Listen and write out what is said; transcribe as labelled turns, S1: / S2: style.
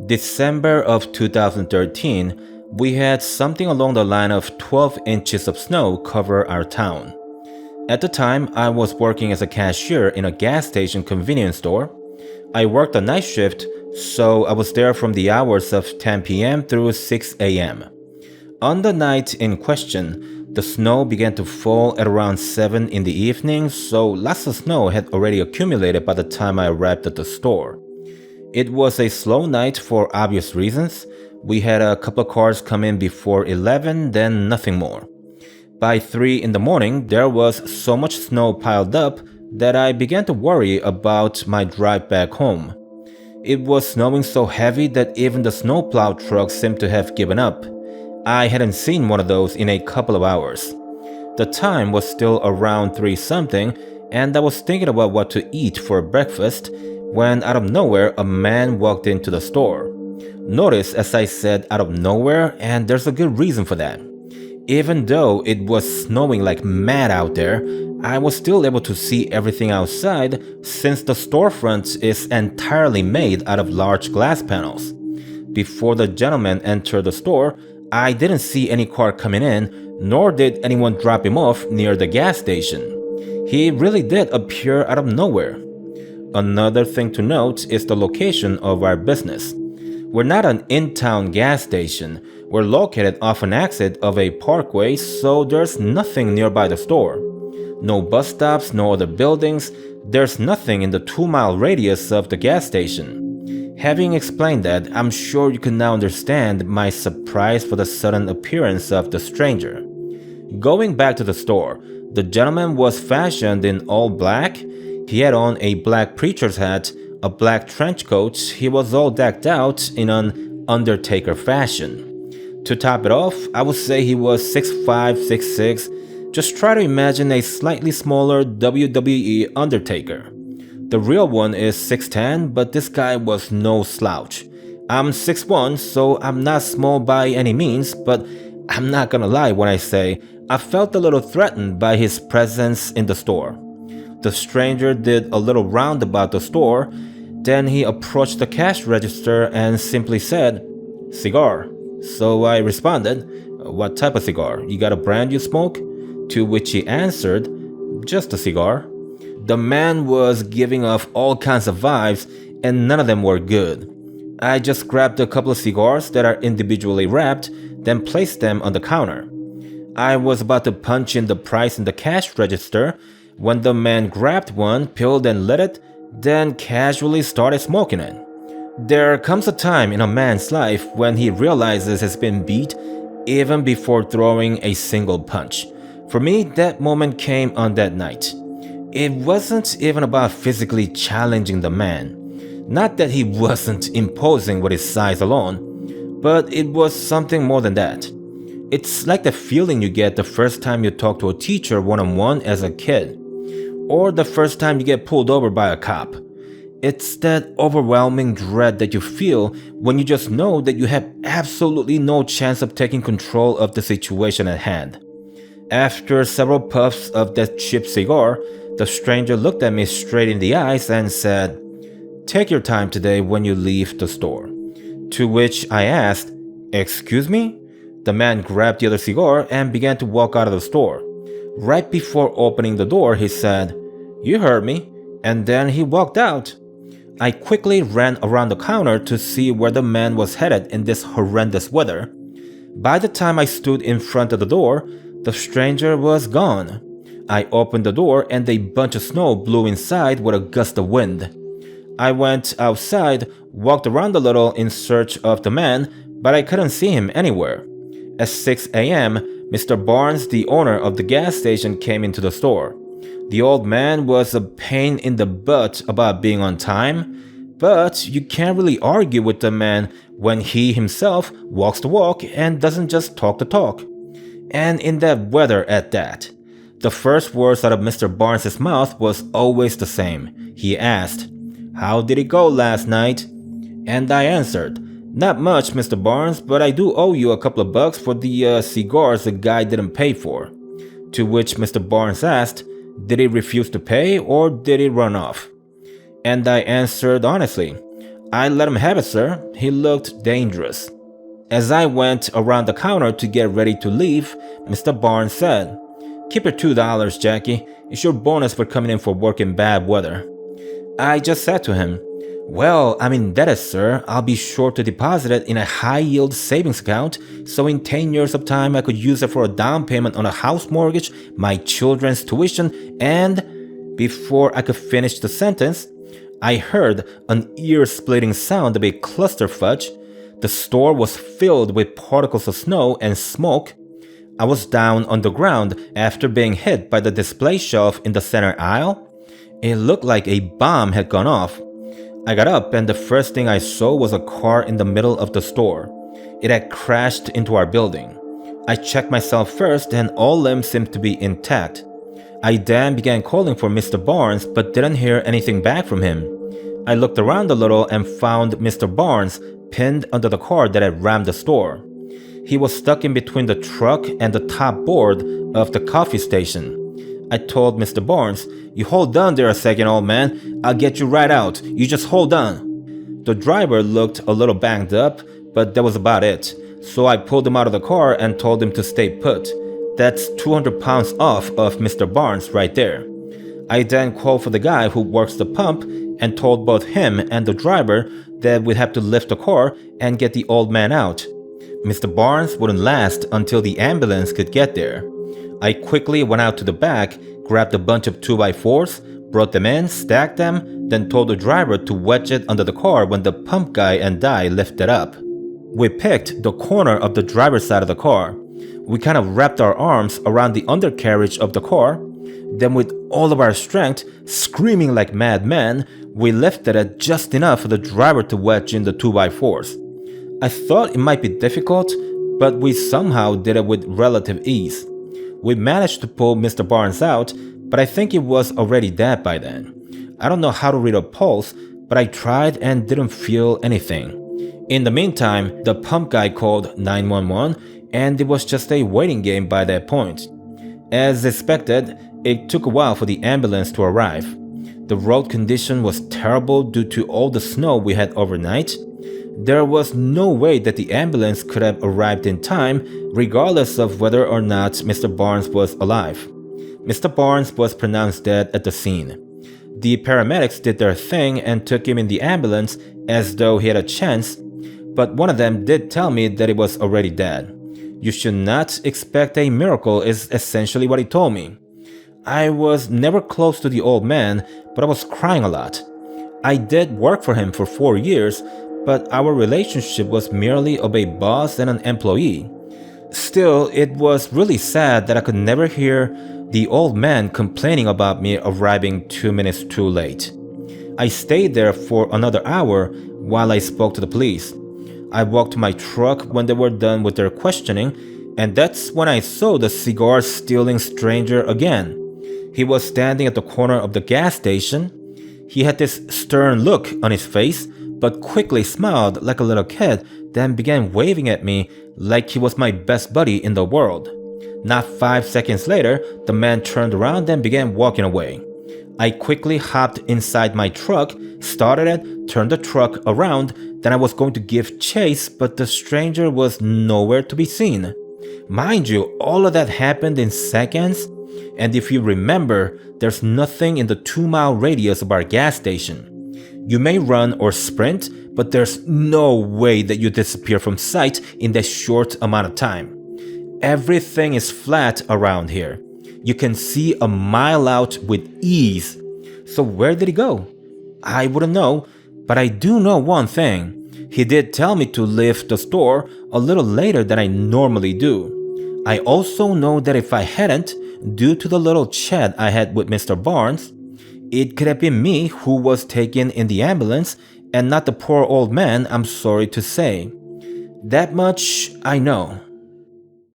S1: December of 2013, we had something along the line of 12 inches of snow cover our town. At the time, I was working as a cashier in a gas station convenience store. I worked a night shift, so I was there from the hours of 10 p.m. through 6 a.m. On the night in question, the snow began to fall at around 7 in the evening, so lots of snow had already accumulated by the time I arrived at the store. It was a slow night for obvious reasons. We had a couple of cars come in before 11, then nothing more. By 3 in the morning, there was so much snow piled up that I began to worry about my drive back home. It was snowing so heavy that even the snowplow truck seemed to have given up. I hadn't seen one of those in a couple of hours. The time was still around 3 something, and I was thinking about what to eat for breakfast when out of nowhere a man walked into the store. Notice as I said out of nowhere, and there's a good reason for that. Even though it was snowing like mad out there, I was still able to see everything outside since the storefront is entirely made out of large glass panels. Before the gentleman entered the store, I didn't see any car coming in, nor did anyone drop him off near the gas station. He really did appear out of nowhere. Another thing to note is the location of our business. We're not an in-town gas station. We're located off an exit of a parkway, so there's nothing nearby the store. No bus stops, no other buildings. There's nothing in the 2-mile radius of the gas station. Having explained that, I'm sure you can now understand my surprise for the sudden appearance of the stranger. Going back to the store, the gentleman was fashioned in all black. He had on a black preacher's hat, a black trench coat. He was all decked out in an Undertaker fashion. To top it off, I would say he was 6'5", 6'6". Just try to imagine a slightly smaller WWE Undertaker. The real one is 6'10", but this guy was no slouch. I'm 6'1", so I'm not small by any means, but I'm not gonna lie when I say I felt a little threatened by his presence in the store. The stranger did a little round about the store, then he approached the cash register and simply said, "Cigar." So I responded, "What type of cigar? You got a brand you smoke?" To which he answered, "Just a cigar." The man was giving off all kinds of vibes, and none of them were good. I just grabbed a couple of cigars that are individually wrapped, then placed them on the counter. I was about to punch in the price in the cash register when the man grabbed one, peeled and lit it, then casually started smoking it. There comes a time in a man's life when he realizes he's been beat even before throwing a single punch. For me, that moment came on that night. It wasn't even about physically challenging the man. Not that he wasn't imposing with his size alone, but it was something more than that. It's like the feeling you get the first time you talk to a teacher one-on-one as a kid, or the first time you get pulled over by a cop. It's that overwhelming dread that you feel when you just know that you have absolutely no chance of taking control of the situation at hand. After several puffs of that cheap cigar, the stranger looked at me straight in the eyes and said, "Take your time today when you leave the store." To which I asked, "Excuse me?" The man grabbed the other cigar and began to walk out of the store. Right before opening the door, he said, "You heard me," and then he walked out. I quickly ran around the counter to see where the man was headed in this horrendous weather. By the time I stood in front of the door, the stranger was gone. I opened the door and a bunch of snow blew inside with a gust of wind. I went outside, walked around a little in search of the man, but I couldn't see him anywhere. At 6 a.m., Mr. Barnes, the owner of the gas station, came into the store. The old man was a pain in the butt about being on time, but you can't really argue with the man when he himself walks the walk and doesn't just talk the talk. And in that weather at that. The first words out of Mr. Barnes' mouth was always the same. He asked, "How did it go last night?" And I answered, "Not much, Mr. Barnes, but I do owe you a couple of bucks for the cigars the guy didn't pay for." To which Mr. Barnes asked, "Did he refuse to pay or did he run off?" And I answered honestly, I let him have it, sir. He looked dangerous. As I went around the counter to get ready to leave, Mr. Barnes said, "Keep your $2, Jackie. It's your bonus for coming in for work in bad weather." I just said to him, "Well, I'm indebted, sir. I'll be sure to deposit it in a high-yield savings account, so in 10 years of time I could use it for a down payment on a house mortgage, my children's tuition, and..." Before I could finish the sentence, I heard an ear-splitting sound of a clusterfudge. The store was filled with particles of snow and smoke. I was down on the ground after being hit by the display shelf in the center aisle. It looked like a bomb had gone off. I got up and the first thing I saw was a car in the middle of the store. It had crashed into our building. I checked myself first and all limbs seemed to be intact. I then began calling for Mr. Barnes but didn't hear anything back from him. I looked around a little and found Mr. Barnes pinned under the car that had rammed the store. He was stuck in between the truck and the top board of the coffee station. I told Mr. Barnes, "You hold on there a second, old man. I'll get you right out. You just hold on." The driver looked a little banged up, but that was about it. So I pulled him out of the car and told him to stay put. That's 200 pounds off of Mr. Barnes right there. I then called for the guy who works the pump and told both him and the driver that we'd have to lift the car and get the old man out. Mr. Barnes wouldn't last until the ambulance could get there. I quickly went out to the back, grabbed a bunch of 2x4s, brought them in, stacked them, then told the driver to wedge it under the car when the pump guy and I lifted up. We picked the corner of the driver's side of the car. We kind of wrapped our arms around the undercarriage of the car. Then with all of our strength, screaming like madmen, we lifted it just enough for the driver to wedge in the 2x4s. I thought it might be difficult, but we somehow did it with relative ease. We managed to pull Mr. Barnes out, but I think he was already dead by then. I don't know how to read a pulse, but I tried and didn't feel anything. In the meantime, the pump guy called 911, and it was just a waiting game by that point. As expected, it took a while for the ambulance to arrive. The road condition was terrible due to all the snow we had overnight. There was no way that the ambulance could have arrived in time, regardless of whether or not Mr. Barnes was alive. Mr. Barnes was pronounced dead at the scene. The paramedics did their thing and took him in the ambulance as though he had a chance, but one of them did tell me that he was already dead. "You should not expect a miracle," is essentially what he told me. I was never close to the old man, but I was crying a lot. I did work for him for 4 years, but our relationship was merely of a boss and an employee. Still, it was really sad that I could never hear the old man complaining about me arriving 2 minutes too late. I stayed there for another hour while I spoke to the police. I walked to my truck when they were done with their questioning, and that's when I saw the cigar-stealing stranger again. He was standing at the corner of the gas station. He had this stern look on his face, but quickly smiled like a little kid, then began waving at me like he was my best buddy in the world. Not 5 seconds later, the man turned around and began walking away. I quickly hopped inside my truck, started it, turned the truck around, then I was going to give chase, but the stranger was nowhere to be seen. Mind you, all of that happened in seconds, and if you remember, there's nothing in the 2-mile radius of our gas station. You may run or sprint, but there's no way that you disappear from sight in that short amount of time. Everything is flat around here. You can see a mile out with ease. So where did he go? I wouldn't know, but I do know one thing. He did tell me to leave the store a little later than I normally do. I also know that if I hadn't, due to the little chat I had with Mr. Barnes, it could have been me who was taken in the ambulance and not the poor old man, I'm sorry to say. That much I know.